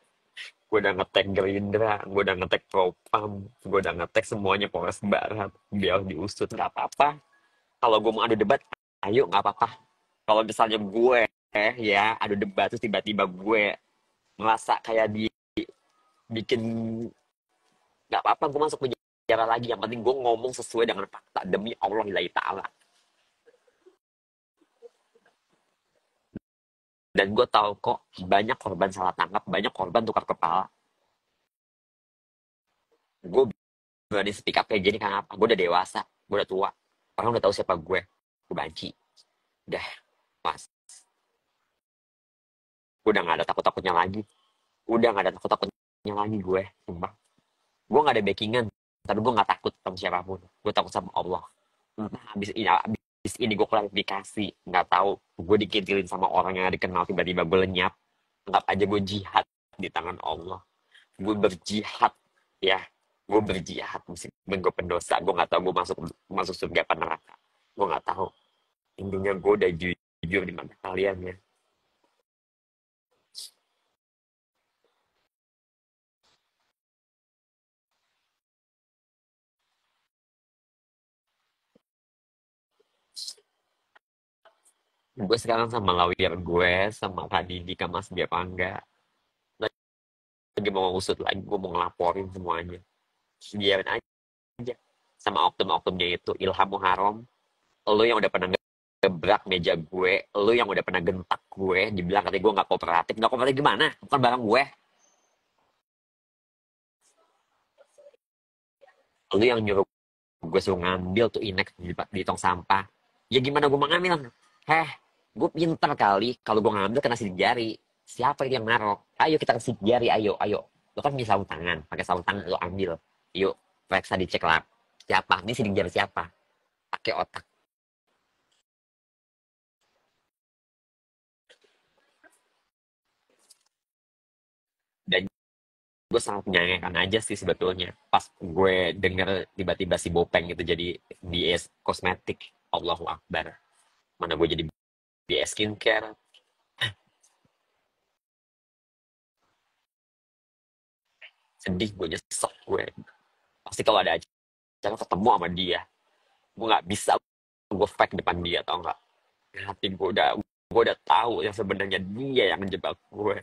Gue udah ngetek Gerindra, gue udah ngetek Propam, gue udah ngetek semuanya Polres Barat biar diusut. Nggak apa-apa. Kalau gue mau adu debat, ayo nggak apa-apa. Kalau misalnya gue ya adu debat terus tiba-tiba gue merasa kayak bikin nggak apa-apa, gue masuk penjara lagi. Yang penting gue ngomong sesuai dengan fakta demi Allah lillahi ta'ala. Dan gue tahu kok banyak korban salah tangkap, banyak korban tukar kepala. Gue berani speak up kayak gini karena apa? Gue udah dewasa, gue udah tua. Orang udah tahu siapa gue. Gue banci. Udah, mas. Udah nggak ada takut-takutnya lagi. Udah nggak ada takut-takutnya lagi gue. Sumpah. Gue nggak ada backingan. Tapi gue nggak takut sama siapapun. Gue takut sama Allah. Entah habis ini gue klarifikasi. Nggak tahu. Gue dikitilin sama orang yang dikenal. Tiba-tiba gue lenyap. Anggap aja gue jihad di tangan Allah. Gue berjihad. Ya. Gue berjihad. Meskipun gue pendosa. Gue nggak tahu gue masuk masuk surga apa neraka. Gue nggak tahu. Intinya gue udah jujur di mata kalian ya. Gue sekarang sama lawyer gue, sama Kak Didi, Kak Mas Bangga. Lagi mau ngusut lagi, gue mau ngelaporin semuanya. Biarin aja. Sama oknum-oknumnya itu, Ilham Muharram. Lo yang udah pernah gebrak meja gue, lo yang udah pernah gentak gue, dibilang katanya gue gak kooperatif. Gak kooperatif gimana? Bukan barang gue. Lo yang nyuruh gue suruh ngambil tuh inek di tong sampah. Ya gimana gue mau ngambil? Heh, gue pinter kali. Kalau gue ngambil kena sidik jari. Siapa itu yang naruh? Ayo kita ke sidik jari, ayo, ayo. Lo kan punya sarung tangan, pakai sarung tangan lo ambil. Yuk, periksa dicek lah. Siapa? Ini sidik jari siapa? Pakai otak. Dan gue sangat menyayangkan aja sih sebetulnya. Pas gue denger tiba-tiba si Bopeng itu jadi BS kosmetik. Allahu Akbar. Mana gue jadi BS skincare. Sedih gue, nyesek gue. Pasti kalau ada acara ketemu sama dia, gue nggak bisa gue fake depan dia, tau nggak? Hati gue udah tahu yang sebenarnya dia yang ngejebak gue.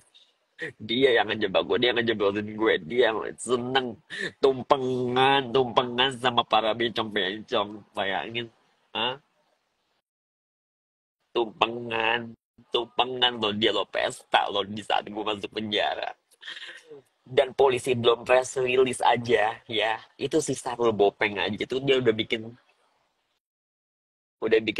Dia yang ngejebak gue, dia yang ngejeblosin gue, dia yang seneng tumpengan sama para bencong-bencong. Bayangin, ah, tumpengan, tumpengan lo, dia lo pesta lo di saat gue masuk penjara. Dan polisi belum press release aja, ya. Itu si Sarul Bopeng aja, itu dia udah bikin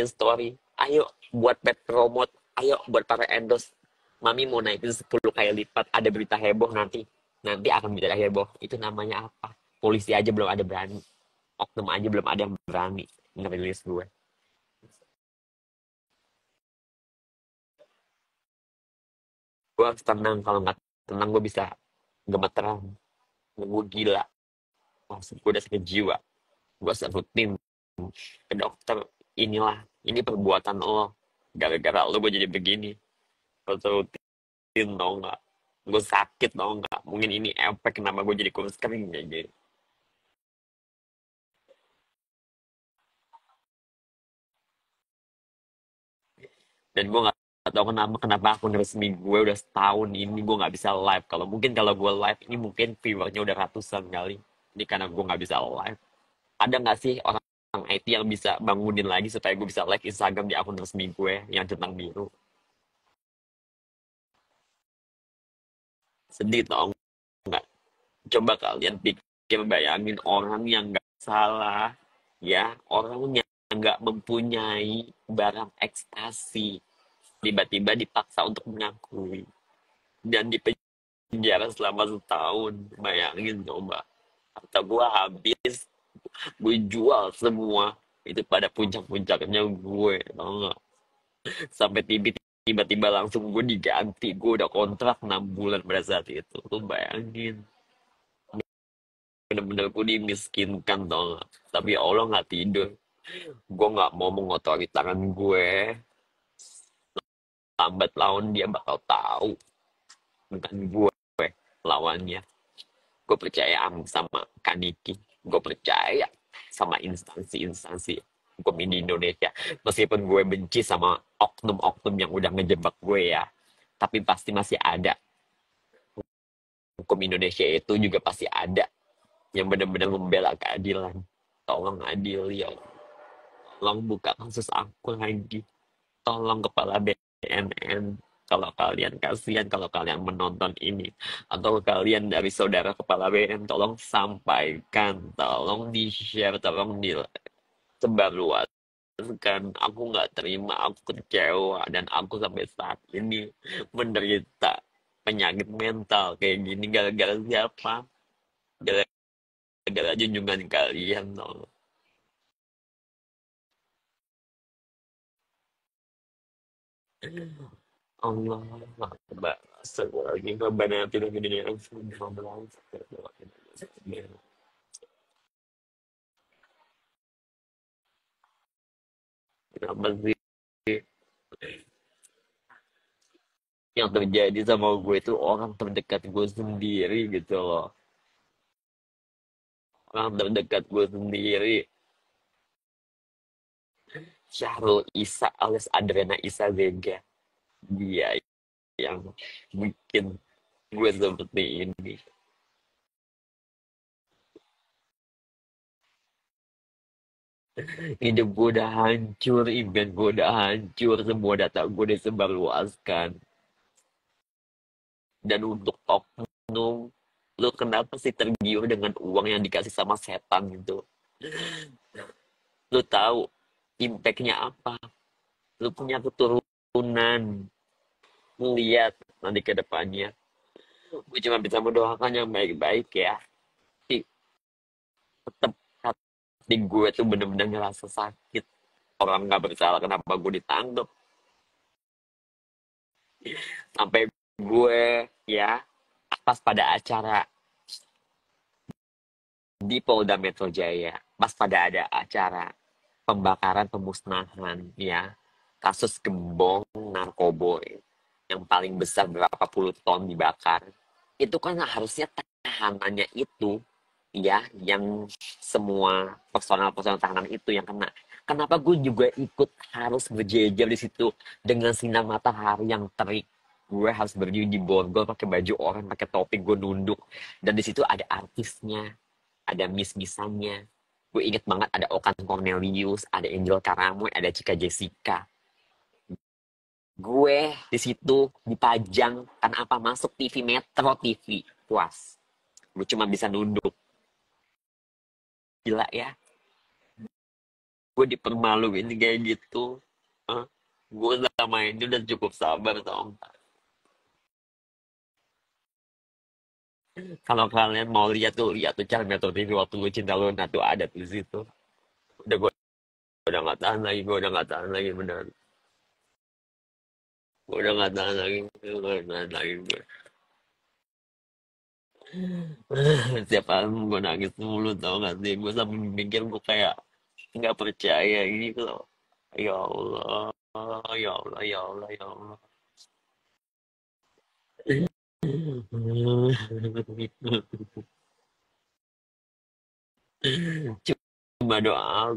story. Ayo buat pet promote, ayo buat para endorse. Mami mau naikin 10 kali lipat, ada berita heboh nanti. Nanti akan berita heboh. Itu namanya apa? Polisi aja belum ada berani. Oknum aja belum ada yang berani ngerilis gue. Gue harus tenang, kalau nggak tenang gue bisa gemeteran. Gue gila. Maksud gue udah sakit jiwa. Gue rutin ke dokter. Inilah, ini perbuatan lo. Gara-gara lo gue jadi begini. Gue tau nggak, gue sakit tau nggak, mungkin ini efek kenapa gue jadi kurus kering kayak gini. Dan gue nggak tahu kenapa akun resmi gue udah setahun ini gue nggak bisa live. Kalau gue live ini mungkin viewernya udah ratusan kali. Ini karena gue nggak bisa live. Ada nggak sih orang IT yang bisa bangunin lagi supaya gue bisa live Instagram di akun resmi gue yang centang biru? Sedih tau nggak? Coba kalian pikir, bayangin orang yang nggak salah, ya, orang yang nggak mempunyai barang ekstasi, tiba-tiba dipaksa untuk mengakui dan dipenjara selama setahun. Bayangin coba, harta gue habis, gue jual semua itu pada puncak-puncaknya gue, tau nggak? Sampai tiba-tiba langsung gue diganti, gue udah kontrak 6 bulan pada saat itu. Tuh bayangin, bener-bener gue dimiskinkan tau gak. Tapi ya Allah nggak tidur, gue nggak mau mengotori tangan gue. Lambat laun dia bakal tahu, bukan gue lawannya. Gue percaya sama Kaniki, gue percaya sama instansi-instansi hukum di Indonesia. Meskipun gue benci sama oknum-oknum yang udah ngejebak gue ya, tapi pasti masih ada. Hukum Indonesia itu juga pasti ada yang benar-benar membela keadilan. Tolong adil ya, tolong buka kasus aku lagi. Tolong kepala BNN, kalau kalian kasihan, kalau kalian menonton ini, atau kalian dari saudara kepala BNN, tolong sampaikan, tolong di-share, tolong disebar luas. kan aku nggak terima, aku kecewa, dan aku sampai saat ini menderita penyakit mental kayak gini gara-gara siapa? Gara-gara junjungan kalian loh. Allah Akbar. Astagfirullahaladzim. Rabbana atina fid dunya hasanah wa fil akhirati hasanah. Kenapa sih yang terjadi sama gue itu orang terdekat gue sendiri gitu loh. Orang terdekat gue sendiri. Syahrul Isa alias Adrena Isa Vega. Dia yang bikin gue seperti ini. Hidup gue udah hancur, impian gue udah hancur, semua data gue disebarluaskan. Dan untuk oknum, lu kenapa sih tergiur dengan uang yang dikasih sama setan gitu? Lu tahu impactnya apa? Lu punya keturunan, lihat nanti ke depannya. Gue cuma bisa mendoakan yang baik-baik ya. Tapi tetap hati gue tuh bener-bener ngerasa sakit. Orang nggak bersalah, kenapa gue ditangkap? Sampai gue ya pas pada acara di Polda Metro Jaya, pas pada ada acara pembakaran pemusnahan ya, kasus gembong narkoboy yang paling besar berapa puluh ton dibakar. Itu kan harusnya tahanannya itu ya yang semua personal-personal tahanan itu yang kena. Kenapa gue juga ikut harus berjejer di situ dengan sinar matahari yang terik. Gue harus berdiri di borgol pakai baju orang, pakai topi, gue nunduk. Dan di situ ada artisnya, ada miss-missannya. Gue inget banget ada Okan Cornelius, ada Angel Karamoy, ada Cika Jessica. Gue di situ dipajang kan apa masuk TV Metro TV. Puas. Gue cuma bisa nunduk. Gila ya. Gue dipermaluin kayak gitu. Hah? Gue sama ini udah cukup sabar tau. Kalau kalian mau lihat tuh channel Metro TV waktu gue cinta Luna tuh ada tuh di situ. Udah gue udah nggak tahan lagi, gue udah nggak tahan lagi bener. Gue udah nggak tahan lagi, gue udah nggak tahan lagi. Gue. Setiap malam gue nangis mulu tau gak sih. Gue sampai mikir gue kayak nggak percaya ini loh. Ya Allah, ya Allah, ya Allah, ya Allah. Cuma doa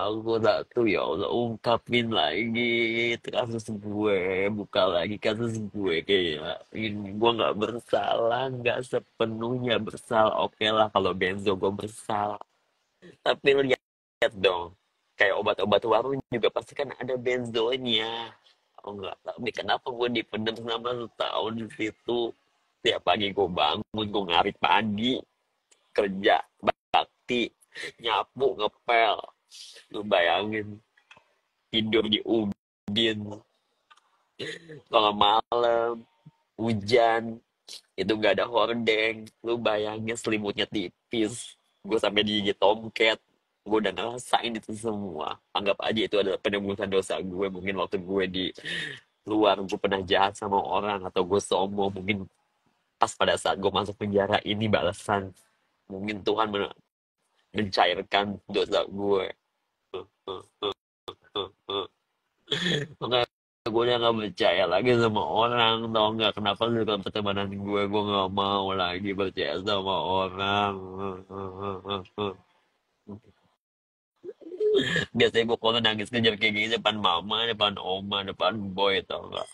aku satu, ya Allah ungkapin lagi kasus gue, buka lagi kasus gue kayak ini. Gue nggak bersalah, nggak sepenuhnya bersalah. Oke lah kalau benzo gue bersalah, tapi lihat dong, kayak obat-obat warung juga pasti kan ada benzonya. Oh enggak, tapi kenapa gue dipendam sama lu tahu di situ. Tiap pagi gue bangun, gue ngarit pagi, kerja bakti, nyapu ngepel. Lu bayangin tidur di ubin kalau malam hujan itu gak ada hordeng. Lu bayangin selimutnya tipis, gue sampai digigit tomcat. Gue udah ngerasain itu semua. Anggap aja itu adalah penebusan dosa gue. Mungkin waktu gue di luar gue pernah jahat sama orang atau gue sombong. Mungkin pas pada saat gue masuk penjara ini balasan. Mungkin Tuhan mencairkan dosa gue. Makanya gue udah gak percaya lagi sama orang, tau nggak? Kenapa sih dalam pertemanan gue nggak mau lagi percaya sama orang. Biasanya gue kalau nangis kejar kayak gini depan mama, depan oma, depan boy, tau nggak?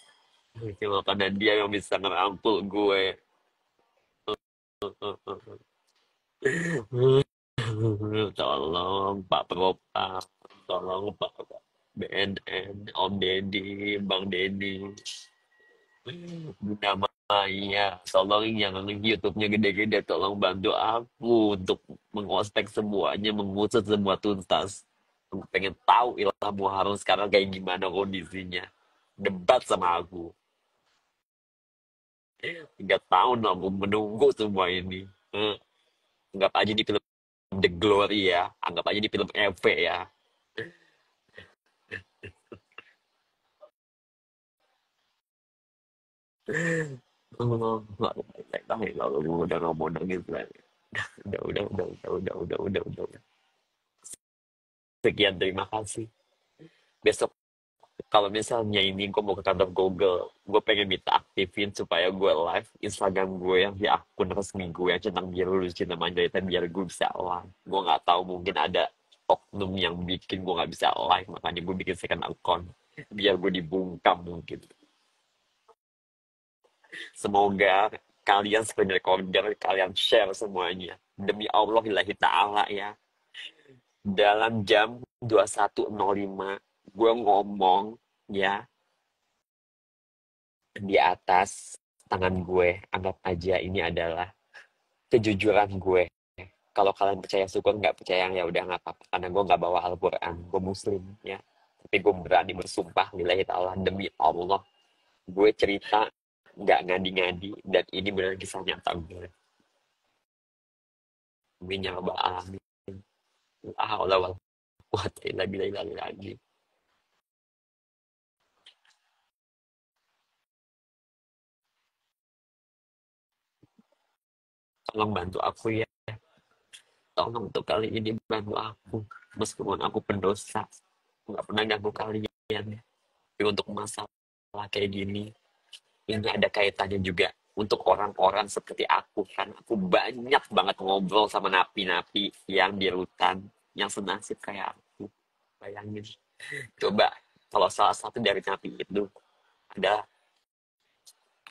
Cuma karena dia yang bisa ngerangkul gue. Tolong Pak Propam, tolong Pak BNN, Om Deddy, Bang Deddy. Bunda Maya, tolong yang YouTube-nya gede-gede, tolong bantu aku untuk mengospek semuanya, mengusut semua tuntas. Aku pengen tahu Ilham Muharram sekarang kayak gimana kondisinya. Debat sama aku. 3 tahun aku menunggu semua ini. Anggap aja di film The Glory ya. Anggap aja di film EV ya. Nggak baik-baik kalau gue udah nggak mau nangis lagi. Udah. Sekian, terima kasih. Besok kalau misalnya ini gue mau ke kantor Google, gue pengen minta aktifin supaya gue live Instagram gue yang di akun resmi gue yang centang biru Lucina Manjaitan biar gue bisa live. Gue nggak tahu mungkin ada oknum yang bikin gue nggak bisa live, makanya gue bikin second account biar gue dibungkam mungkin. Semoga kalian screen recorder, kalian share semuanya. Demi Allah lillahi ta'ala ya. Dalam jam 21.05 gue ngomong ya di atas tangan gue. Anggap aja ini adalah kejujuran gue. Kalau kalian percaya syukur, nggak percaya ya udah nggak apa-apa. Karena gue nggak bawa Al-Quran, gue Muslim ya. Tapi gue berani bersumpah lillahi ta'ala demi Allah. Gue cerita nggak ngadi-ngadi dan ini benar kisah nyata gue. Amin ya rabbal alamin. La haula wala quwwata illa billahil azim. Tolong bantu aku ya. Tolong untuk kali ini bantu aku. Meskipun aku pendosa, nggak pernah ganggu kalian. Tapi untuk masalah kayak gini, ini ada kaitannya juga untuk orang-orang seperti aku kan. Aku banyak banget ngobrol sama napi-napi yang di rutan, yang senasib kayak aku. Bayangin. Coba kalau salah satu dari napi itu adalah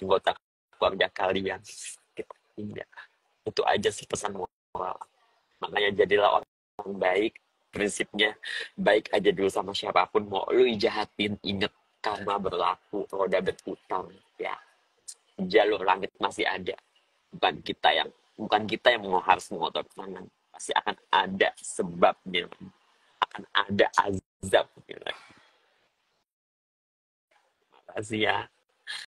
anggota keluarga kalian. Kita tidak. Itu aja sih pesan moral. Makanya jadilah orang baik. Prinsipnya baik aja dulu sama siapapun. Mau lu jahatin, inget karma berlaku, roda berputar. Ya, jalur langit masih ada. Bukan kita yang mau harus mengotor tangan. Pasti akan ada sebabnya. Akan ada azab. Terima kasih ya.